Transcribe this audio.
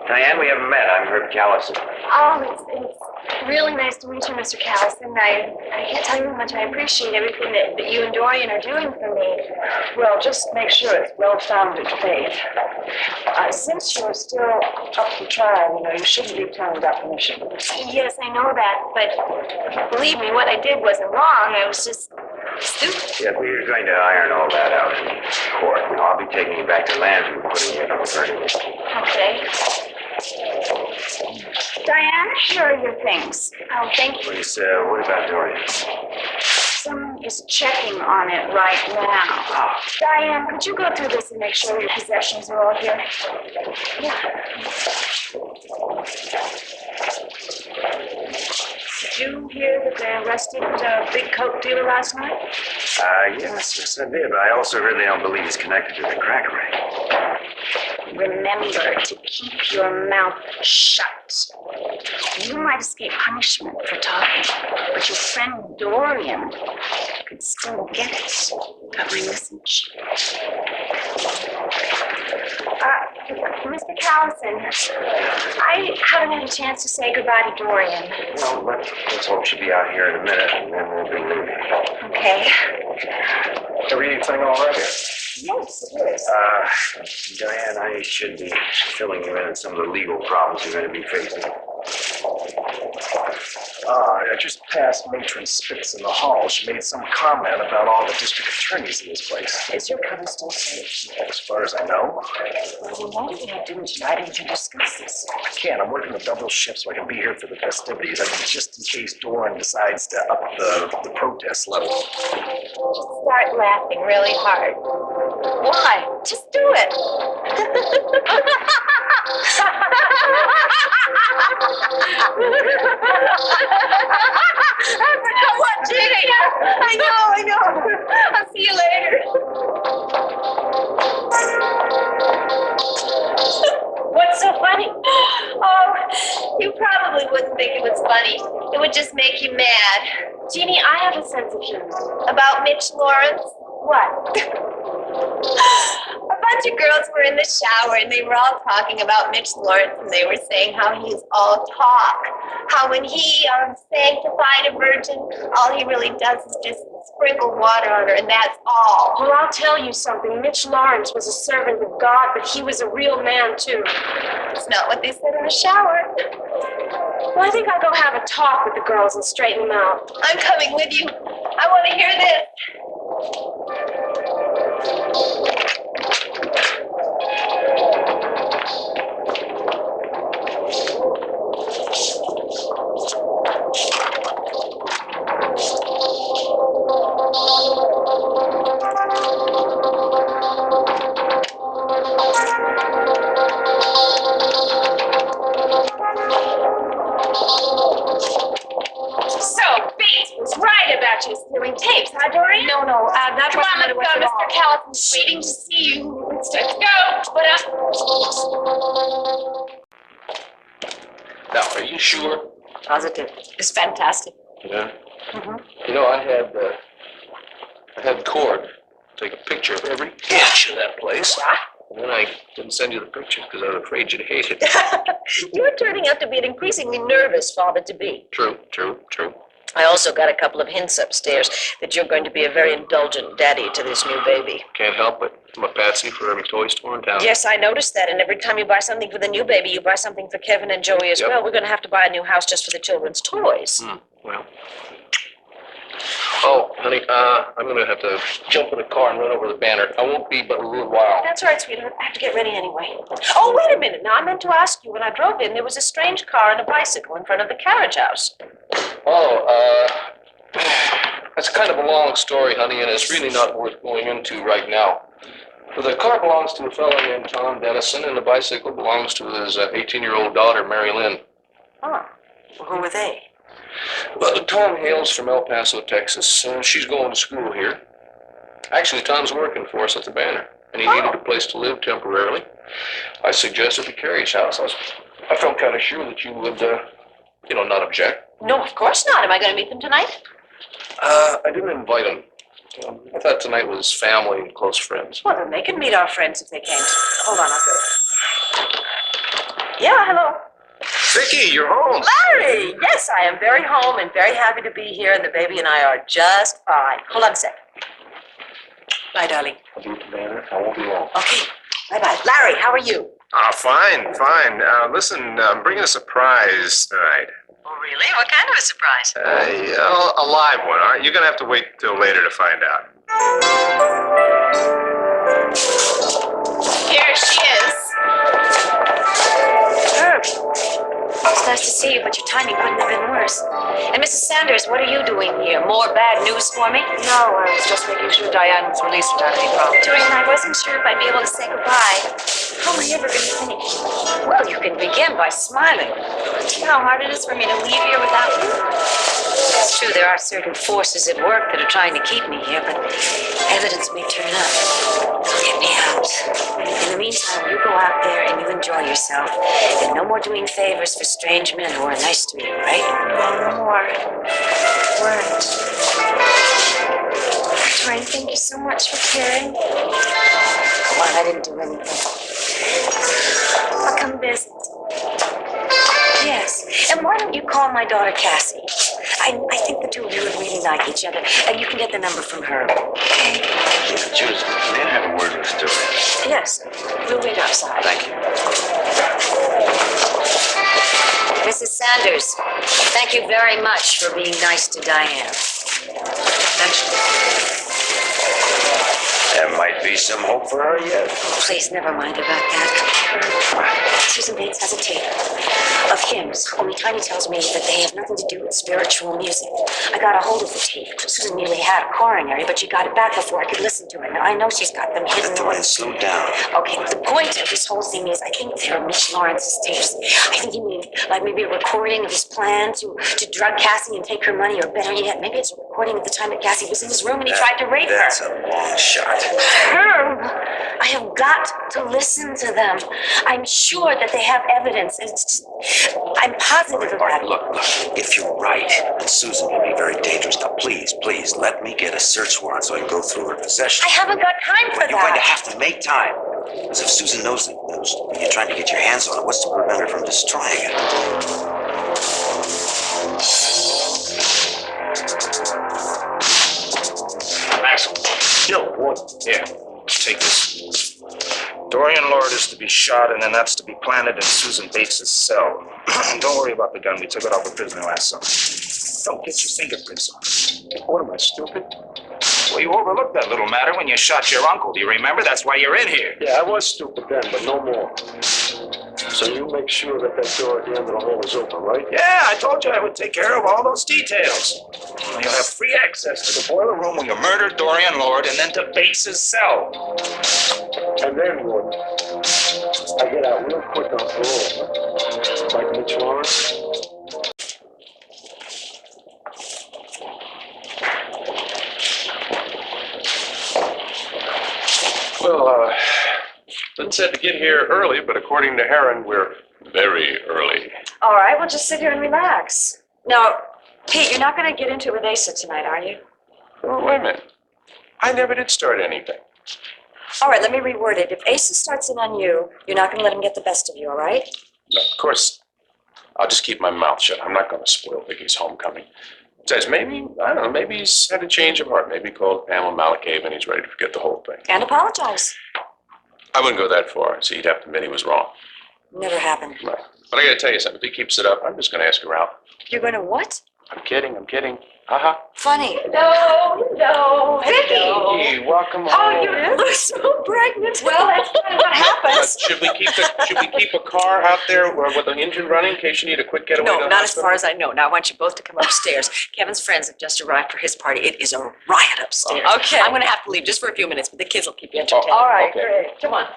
Dianne, we haven't met. I'm Herb Callison. Oh, it's really nice to meet you, Mr. Callison. I can't tell you how much I appreciate everything that you and Dorian are doing for me. Well, just make sure it's well-founded faith. Since you're still up for trial, you shouldn't be turning down permission. Yes, I know that, but believe me, what I did wasn't wrong. I was just stupid. Yeah, we're going to iron all that out in court. I'll be taking you back to Landry and putting you in a verdict. Okay. Diane, here are your things. Oh, thank you. Please, what about Dorian? Someone is checking on it right now. Diane, could you go through this and make sure your possessions are all here? Yeah. Did you hear that they arrested a big coke dealer last night? Yes, I did, but I also really don't believe he's connected to the crack ring. Remember to keep your mouth shut. You might escape punishment for talking, but your friend Dorian could still get it. Got my message? Mr. Callison, I haven't had a chance to say goodbye to Dorian. Well, let's hope she'll be out here in a minute, and then we'll be leaving. Okay. Everything all right here? Yes, it is. Diane, I should be filling you in on some of the legal problems you're going to be facing. I just passed Matron Spitz in the hall. She made some comment about all the district attorneys in this place. Is your cover still safe? As far as I know. Well, why didn't you discuss this? I can't. I'm working a double shift so I can be here for the festivities. I mean, just in case Dorian decides to up the protest level. Start laughing really hard. Why? Just do it. Come on, Jeannie. I know. I'll see you later. What's so funny? Oh, you probably wouldn't think it was funny. It would just make you mad. Jeannie, I have a sense of humor. About Mitch Lawrence? What? A bunch of girls were in the shower and they were all talking about Mitch Lawrence and they were saying how he's all talk. How when he sanctified a virgin, all he really does is just sprinkle water on her and that's all. Well, I'll tell you something. Mitch Lawrence was a servant of God, but he was a real man, too. It's not what they said in the shower. Well, I think I'll go have a talk with the girls and straighten them out. I'm coming with you. I want to hear this. Tapes, huh, Dorian? No, that Come on, wasn't let's what it was go. at all. Mr. Callison's waiting to see you. Let's go. What up? Now, are you sure? Positive. It's fantastic. Yeah. Mm-hmm. You know, I had Cord take a picture of every inch of that place. And then I didn't send you the pictures because I was afraid you'd hate it. You're turning out to be an increasingly nervous father-to-be. True. I also got a couple of hints upstairs that you're going to be a very indulgent daddy to this new baby. Can't help it. I'm a patsy for every toy store in town. Yes, I noticed that, and every time you buy something for the new baby, you buy something for Kevin and Joey as Yep. well. We're going to have to buy a new house just for the children's toys. Well. Oh, honey, I'm going to have to jump in the car and run over the banner. I won't be but a little while. That's all right, sweetheart. I have to get ready anyway. Oh, wait a minute. Now, I meant to ask you, when I drove in, there was a strange car and a bicycle in front of the carriage house. That's kind of a long story, honey, and it's really not worth going into right now. The car belongs to a fellow named Tom Dennison, and the bicycle belongs to his 18-year-old daughter, Mary Lynn. Oh, well, who were they? Well, Tom hails from El Paso, Texas. She's going to school here. Actually, Tom's working for us at the banner, and he needed a place to live temporarily. I suggested the carriage house. I felt kind of sure that you would, not object. No, of course not. Am I going to meet them tonight? I didn't invite them. I thought tonight was family and close friends. Well, then they can meet our friends if they came to. Hold on, I'll go. Yeah, hello. Viki, you're home. Larry! Yes, I am very home and very happy to be here, and the baby and I are just fine. Hold on a sec. Bye, darling. I'll be with the banner. I won't be long. Okay, bye-bye. Larry, how are you? Fine. Listen, I'm bringing a surprise tonight. Oh, really? What kind of a surprise? A live one, all right? You're gonna have to wait till later to find out. Here she is. Herb, it's nice to see you, but your timing couldn't have been worse. And Mrs. Sanders, what are you doing here? More bad news for me? No, I was just making sure Dianne was released without any problem. Dorian, I wasn't sure if I'd be able to say goodbye. How are we ever going to finish? Well, you can begin by smiling. See how hard it is for me to leave here without you? It's true, there are certain forces at work that are trying to keep me here, but evidence may turn up. It'll get me out. In the meantime, you go out there and you enjoy yourself. And no more doing favors for strange men who are nice to you, right? No more. Weren't. Dorian, thank you so much for caring. Come on, I didn't do anything. I'll come visit. Yes, and why don't you call my daughter Cassie? I think the two of you would really like each other, and you can get the number from her. Okay? Judith, may I have a word with Dorian? Yes, we'll wait outside. Thank you. Mrs. Sanders, thank you very much for being nice to Dianne. There might be some hope for her yet. Please, never mind about that. Susan Bates has a tape of hymns, only Tiny tells me that they have nothing to do with spiritual music. I got a hold of the tape. Susan nearly had a coronary, but she got it back before I could listen to it. Now, I know she's got them hidden. Dorian, slow down. Okay, the point of this whole thing is I think they're Mitch Lawrence's tapes. I think you mean like maybe a recording of his plan to drug Cassie and take her money, or better yet, maybe it's a recording of the time that Cassie was in his room and he tried to rape her. That's a long shot. Herb, I have got to listen to them. I'm sure that they have evidence. It's just, I'm positive about it. Look, if you're right, then Susan can be very dangerous. Now, please, let me get a search warrant so I can go through her possessions. I haven't got time for But you're going to that. have to make time. Because if Susan knows that you're trying to get your hands on it, what's to prevent her from destroying it? Yo, what? Here, take this. Dorian Lord is to be shot, and then that's to be planted in Susan Bates' cell. Don't worry about the gun. We took it off a prisoner last summer. Don't get your fingerprints on it. What am I, stupid? Well, you overlooked that little matter when you shot your uncle. Do you remember? That's why you're in here. Yeah, I was stupid then, but no more. So you make sure that door at the end of the hall is open, right? Yeah, I told you I would take care of all those details. You'll have free access to the boiler room where you murdered Dorian Lord, and then to Bates's cell. And then what? I get out real quick on parole, huh? Like Mitch Lawrence? Well, Clint said to get here early, but according to Heron, we're very early. All right, we'll just sit here and relax. Now, Pete, you're not going to get into it with Asa tonight, are you? Well, wait a minute. I never did start anything. All right, let me reword it. If Asa starts in on you, you're not going to let him get the best of you, all right? No, of course, I'll just keep my mouth shut. I'm not going to spoil Vicky's homecoming. Besides, maybe, I don't know, maybe he's had a change of heart. Maybe he called Pamela Malakave and he's ready to forget the whole thing. And apologize. I wouldn't go that far. See, he'd have to admit he was wrong. Never happened. Right. But I gotta tell you something. If he keeps it up, I'm just gonna ask her out. You're going to what? I'm kidding. Haha. Funny. No. Vicky! Hey, welcome home. Oh, you look so pregnant. Well, that's kind of what happens. Should we keep a car out there with the engine running in case you need a quick getaway? No, to the not as hospital? far as I know. Now, I want you both to come upstairs. Kevin's friends have just arrived for his party. It is a riot upstairs. Okay. I'm going to have to leave just for a few minutes, but the kids will keep you entertained. All right, Okay. great. Come on.